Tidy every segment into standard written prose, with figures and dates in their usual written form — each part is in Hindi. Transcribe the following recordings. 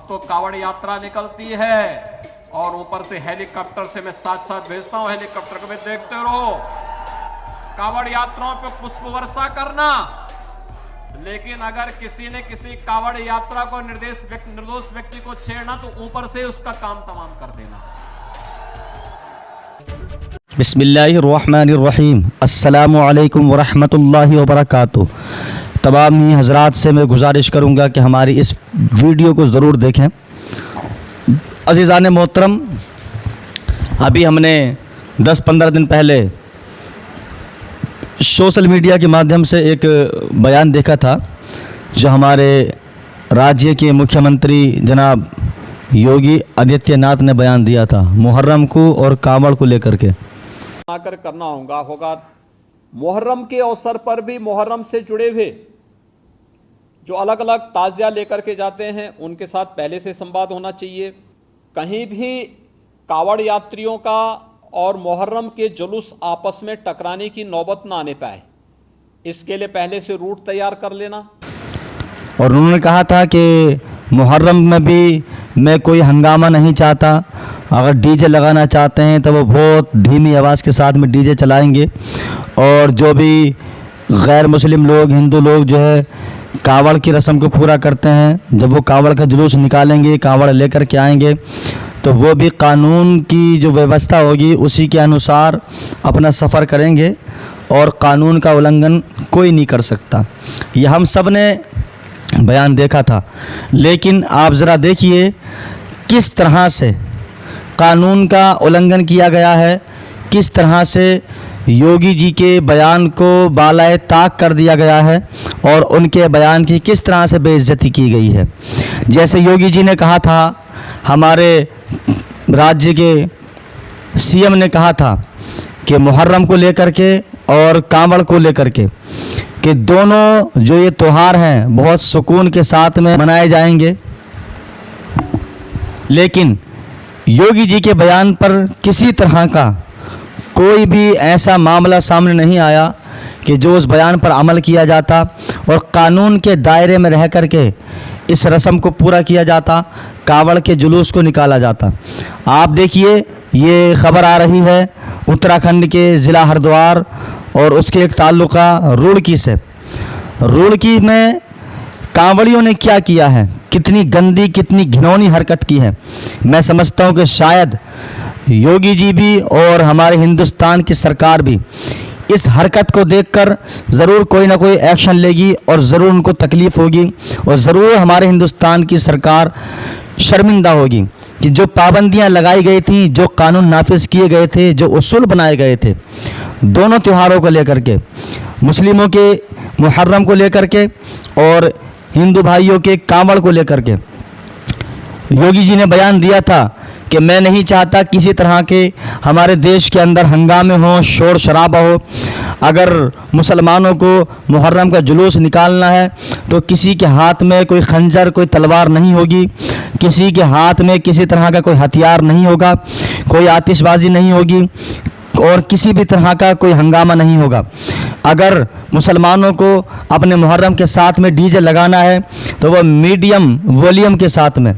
तो कावड़ यात्रा निकलती है और ऊपर से हेलीकॉप्टर से मैं साथ साथ भेजता हूं, हेलीकॉप्टर को भी देखते रहो, कावड़ यात्राओं पे पुष्प वर्षा करना। लेकिन अगर किसी ने किसी कावड़ यात्रा को निर्दोष व्यक्ति को छेड़ना तो ऊपर से उसका काम तमाम कर देना। बिस्मिल्लाहिर्रहमानिर्रहीम, अस्सलामु अलैकुम वरहमतुल्लाहि वबरकातुहू। तमाम ही हज़रात से मैं गुजारिश करूँगा कि हमारी इस वीडियो को ज़रूर देखें। अज़ीज़ान मोहतरम, अभी हमने 10-15 दिन पहले सोशल मीडिया के माध्यम से एक बयान देखा था जो हमारे राज्य के मुख्यमंत्री जनाब योगी आदित्यनाथ ने बयान दिया था मुहर्रम को और कावड़ को लेकर के। आकर करना होगा मुहर्रम के अवसर पर भी मुहर्रम से जुड़े हुए जो अलग अलग ताज़िया लेकर के जाते हैं उनके साथ पहले से संवाद होना चाहिए। कहीं भी कावड़ यात्रियों का और मुहर्रम के जुलूस आपस में टकराने की नौबत ना आने पाए, इसके लिए पहले से रूट तैयार कर लेना। और उन्होंने कहा था कि मुहर्रम में भी मैं कोई हंगामा नहीं चाहता, अगर डीजे लगाना चाहते हैं तो वो बहुत धीमी आवाज़ के साथ में डीजे चलाएंगे और जो भी गैर मुस्लिम लोग, हिंदू लोग जो है कावड़ की रस्म को पूरा करते हैं, जब वो कावड़ का जुलूस निकालेंगे, कावड़ लेकर के आएंगे तो वो भी कानून की जो व्यवस्था होगी उसी के अनुसार अपना सफ़र करेंगे और कानून का उल्लंघन कोई नहीं कर सकता। ये हम सब ने बयान देखा था। लेकिन आप ज़रा देखिए किस तरह से कानून का उल्लंघन किया गया है, किस तरह से योगी जी के बयान को बालाए ताक कर दिया गया है और उनके बयान की किस तरह से बेइज्जती की गई है। जैसे योगी जी ने कहा था, हमारे राज्य के सीएम ने कहा था कि मुहर्रम को लेकर के और कावड़ को लेकर के कि दोनों जो ये त्यौहार हैं बहुत सुकून के साथ में मनाए जाएंगे। लेकिन योगी जी के बयान पर किसी तरह का कोई भी ऐसा मामला सामने नहीं आया कि जो उस बयान पर अमल किया जाता और कानून के दायरे में रह कर के इस रस्म को पूरा किया जाता, कावड़ के जुलूस को निकाला जाता। आप देखिए, ये खबर आ रही है उत्तराखंड के ज़िला हरिद्वार और उसके एक ताल्लुका रुड़की से। रुड़की में कांवड़ियों ने क्या किया है, कितनी गंदी, कितनी घिनौनी हरकत की है। मैं समझता हूँ कि शायद योगी जी भी और हमारे हिंदुस्तान की सरकार भी इस हरकत को देखकर ज़रूर कोई ना कोई एक्शन लेगी और ज़रूर उनको तकलीफ़ होगी और ज़रूर हमारे हिंदुस्तान की सरकार शर्मिंदा होगी कि जो पाबंदियां लगाई गई थी, जो कानून नाफिज किए गए थे, जो उसूल बनाए गए थे दोनों त्योहारों को लेकर के, मुस्लिमों के मुहर्रम को लेकर के और हिंदू भाइयों के कावड़ को लेकर के, योगी जी ने बयान दिया था कि मैं नहीं चाहता किसी तरह के हमारे देश के अंदर हंगामे हों, शोर शराबा हो। अगर मुसलमानों को मुहर्रम का जुलूस निकालना है तो किसी के हाथ में कोई खंजर, कोई तलवार नहीं होगी, किसी के हाथ में किसी तरह का कोई हथियार नहीं होगा, कोई आतिशबाजी नहीं होगी और किसी भी तरह का कोई हंगामा नहीं होगा। अगर मुसलमानों को अपने मुहर्रम के साथ में डीजे लगाना है तो वह मीडियम वॉल्यूम के साथ में,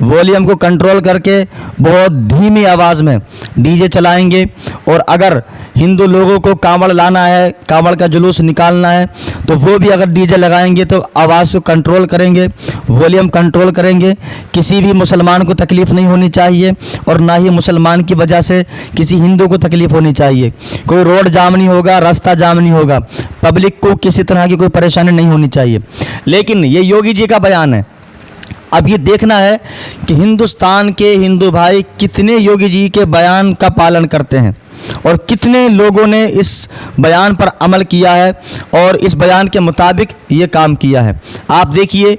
वॉल्यूम को कंट्रोल करके बहुत धीमी आवाज़ में डीजे चलाएंगे। और अगर हिंदू लोगों को कावड़ लाना है, कावड़ का जुलूस निकालना है तो वो भी अगर डीजे लगाएंगे तो आवाज़ को कंट्रोल करेंगे, वॉल्यूम कंट्रोल करेंगे। किसी भी मुसलमान को तकलीफ़ नहीं होनी चाहिए और ना ही मुसलमान की वजह से किसी हिंदू को तकलीफ़ होनी चाहिए। कोई रोड जाम नहीं होगा, रास्ता जाम नहीं होगा, पब्लिक को किसी तरह की कोई परेशानी नहीं होनी चाहिए। लेकिन ये योगी जी का बयान है। अब ये देखना है कि हिंदुस्तान के हिंदू भाई कितने योगी जी के बयान का पालन करते हैं और कितने लोगों ने इस बयान पर अमल किया है और इस बयान के मुताबिक ये काम किया है। आप देखिए,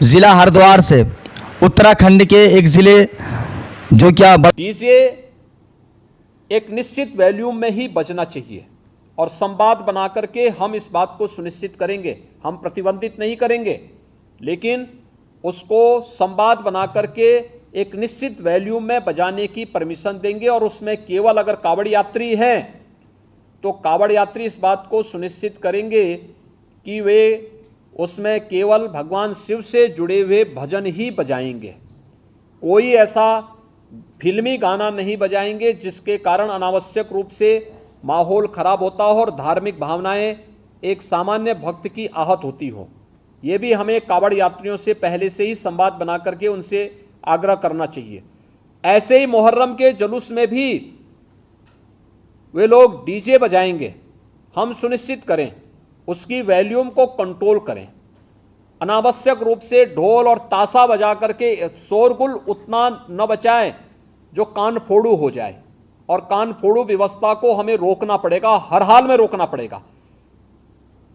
ज़िला हरिद्वार से उत्तराखंड के एक ज़िले जो क्या डीजे एक निश्चित वॉल्यूम में ही बजना चाहिए और संवाद बना करके हम इस बात को सुनिश्चित करेंगे। हम प्रतिबंधित नहीं करेंगे, लेकिन उसको संवाद बना करके एक निश्चित वॉल्यूम में बजाने की परमिशन देंगे और उसमें केवल अगर कावड़ यात्री हैं तो कावड़ यात्री इस बात को सुनिश्चित करेंगे कि वे उसमें केवल भगवान शिव से जुड़े हुए भजन ही बजाएंगे। कोई ऐसा फिल्मी गाना नहीं बजाएंगे जिसके कारण अनावश्यक रूप से माहौल खराब होता हो और धार्मिक भावनाएं एक सामान्य भक्त की आहत होती हो। ये भी हमें कावड़ यात्रियों से पहले से ही संवाद बना करके उनसे आग्रह करना चाहिए। ऐसे ही मुहर्रम के जुलूस में भी वे लोग डीजे बजाएंगे, हम सुनिश्चित करें उसकी वॉल्यूम को कंट्रोल करें। अनावश्यक रूप से ढोल और ताशा बजा करके शोरगुल उतना न बचाएं जो कान फोड़ू हो जाए, और कान फोड़ू व्यवस्था को हमें रोकना पड़ेगा, हर हाल में रोकना पड़ेगा।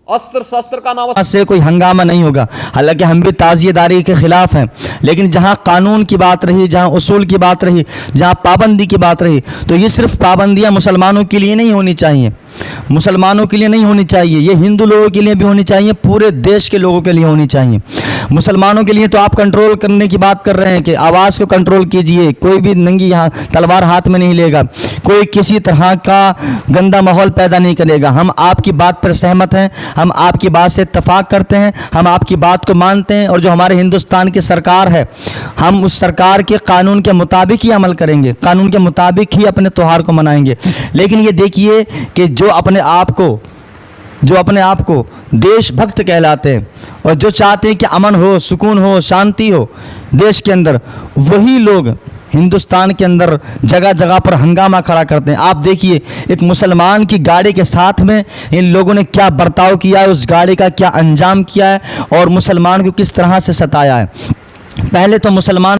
अस्त्र शस्त्र का अनावश्यक से कोई हंगामा नहीं होगा। हालांकि हम भी ताज़ियेदारी के खिलाफ हैं, लेकिन जहां कानून की बात रही, जहां उसूल की बात रही, जहां पाबंदी की बात रही, तो ये सिर्फ पाबंदियां मुसलमानों के लिए नहीं होनी चाहिए, मुसलमानों के लिए नहीं होनी चाहिए, ये हिंदू लोगों के लिए भी होनी चाहिए, पूरे देश के लोगों के लिए होनी चाहिए। मुसलमानों के लिए तो आप कंट्रोल करने की बात कर रहे हैं कि आवाज़ को कंट्रोल कीजिए, कोई भी नंगी यहाँ तलवार हाथ में नहीं लेगा, कोई किसी तरह का गंदा माहौल पैदा नहीं करेगा। हम आपकी बात पर सहमत हैं, हम आपकी बात से इत्तफाक करते हैं, हम आपकी बात को मानते हैं, और जो हमारे हिंदुस्तान की सरकार है, हम उस सरकार के कानून के मुताबिक ही अमल करेंगे, कानून के मुताबिक ही अपने त्यौहार को मनाएंगे। लेकिन ये देखिए कि जो अपने आप को देशभक्त कहलाते हैं और जो चाहते हैं कि अमन हो, सुकून हो, शांति हो देश के अंदर, वही लोग हिंदुस्तान के अंदर जगह जगह पर हंगामा खड़ा करते हैं। आप देखिए एक मुसलमान की गाड़ी के साथ में इन लोगों ने क्या बर्ताव किया है, उस गाड़ी का क्या अंजाम किया है और मुसलमान को किस तरह से सताया है। पहले तो मुसलमान